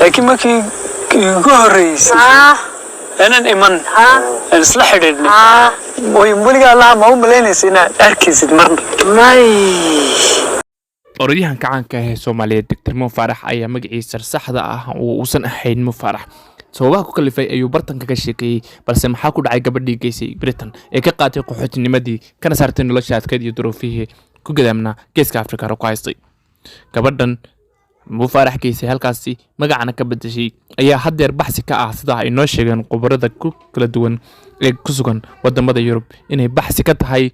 لكن ما كي كوريس أنا إيمان الصلاح ردني ويقولي الله ما هو مليني سينا أركز المرن orodyahanka caanka ah ee Soomaaliyeed Dr. Mo Faarax ayaa magaciisa saxda ah oo uusan ahayn Mo Faarax sababaha ku kalifay ayuu bartanka ka sheekay balse maxaa ku dhacay gabadhii geysay Britain ee ka qaatay qaxootinimadii kana saartay nolosha adkeyd iyo duruufihii ku gadaamna geeska Afrika ku haystay gabadhan Mo Faarax geysay halkaasi magacana ka bedeshay ayaa hadeer baxsi ka ah sida ay noo sheegeen qobarada ku kala duwan ee ku sugan wadamada Yurub inay baxsi ka tahay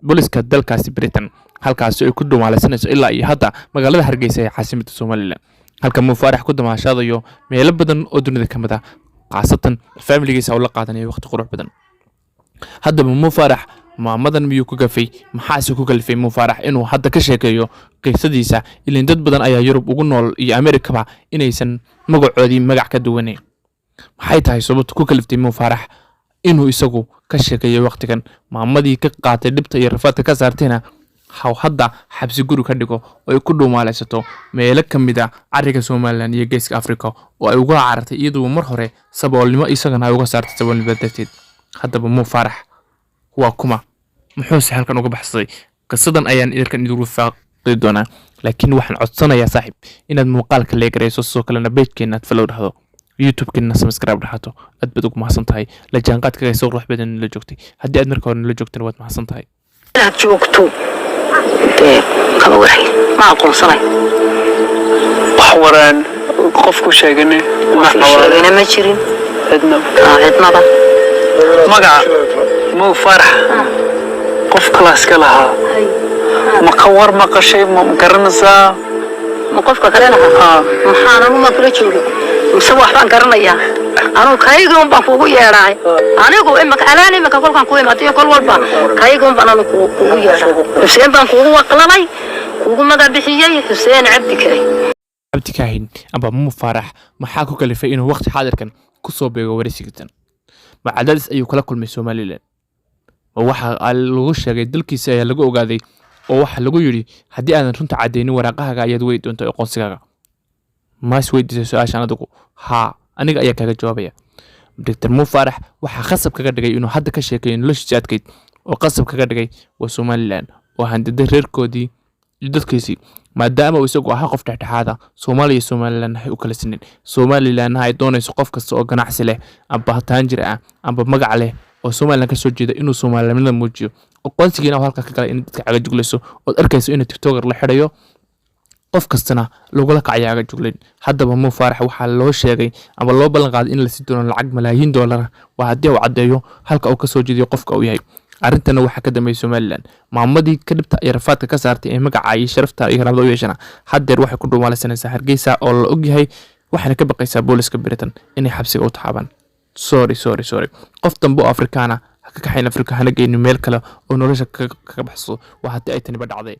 booliska dalkaasi Britain halkaas ay ku dumaalaysanayso ilaa iyo hadda magaalada Hargeysa ee caasimadda Soomaaliland halka Mo Faarax ku damaashadayo meelo badan oo dunida ka mid ah qaasatan familigiisa oo la qaadanayo waqti qurux badan haddaba Mo Faarax maamadan miyuu ku gafay maxaa ku kalifay Mo Faarax inuu hadda ka sheekeeyo qeysadiisa ilaa dad badan ayaa Yurub ugu nool iyo Ameerikaba inaysan magacoodii magac ka duwanay maxay tahay sababta ku kaliftay Mo Faarax inuu isagu ka sheekeeyo waqtigan maamadii ka qaatay dhibta iyo rafaadka ka saartayna hadda xabsi guri ka dhigo oo ay ku dhumaalaysato meelo kamid ah ariga Soomaaliland iyo geeska Afrika oo ay uga carartay iyadoo mar hore saboolnimo isagana ay uga saartay saboolnimo darteed haddaba Mo Faarax waa kuma muxuu halkan uga baxsaday qisadan ayaan idinkan idinku faaqay doonaa laakiin waxaan codsanayaa saaxiib inaad muuqaalka leegareyso soo kalena page-keena aad follow dhahdo YouTube-keena subscribe dhahato aad bad ugu mahadsan tahay la jaanqaadka soo ruux badan la joogtay haddii aad markaa hore la joogtay waad mahadsan tahay inaad joogto kaba waxay ma aqoonsanay waxwaraan qofku sheeganay ma jirin cidnaba magaca Mo Faarax qof kalaas ka lahaa ma ka war ma qashay ma garanaysaa ma qofka kale lahaa maxaan anu ma kula joogo mise waxbaan garanayaa anuu kaygoon baan kuugu yeedhay anigu imaka alaani imaka kolkaan ku imaatay kol walba kaygoon baan anu kuugu yeedhay Xuseen baan kuugu waqlanay kuugu maga bixiyay Xuseen Cabdi Kaahin aba Mo Faarax maxaa ku kalifay inuu waqti xaadirkan ku soo beego warisigitan macadadis ayuu kala kulmay Soomaaliland oo waxa lagu sheegay dalkiisa ayaa lagu ogaaday oo waxa lagu yiri hadii aadan runta cadeynin waraaqahaga ayaad way doonto aqoonsigaaga ma isweydiisay su'aashan adigu ha aniga ayaa kaga jawaabaya Dr. Mo Faarax waxa khasab kaga dhigay inuu hadda ka sheekeeyo noloshiisa adkeyd oo qasab kaga dhigay waa Soomaaliland oo handaday reerkoodii iyo dadkiisii maadaama uu isagu ahaa qof dhexdhexaad ah Soomaaliya iyo Soomaaliland ay u kala sineen Soomaaliland ay doonayso qof kasta oo ganacsi leh amba taanjir ah amba magac leh oo Soomaaliland ka soo jeeda inuu Soomaaliland muujiyo aqoonsigiina halka ka kala in dadka caga juglayso oo arkayso inuu TikToker la xirayo qof kastana lagu la kacay caga juglayn haddaba Mo Faarax waxa loo sheegay amba loo ballan qaaday in la sii doono lacag malaayiin dollar waa hadii uu cadeeyo halka uu ka soo jeediyo qofka uu yahay arintana waxa ka dambeeyay Soomaaliland maamadii ka dhibta iyo rafaadka ka saartay ee magaca iyo sharafta iyo rabada u yeeshana hadeer waxay ku dhumaalaysanaysaa Hargeysa oo la og yahay waxana ka baqaysaa booliska Britain inay xabsiga u taxaabaan sorry qof dambe oo Afrikaana ka kaxayn Afrika hana geeyno meel kale oo nolosha ka baxso waa hadii ay tani ba dhacday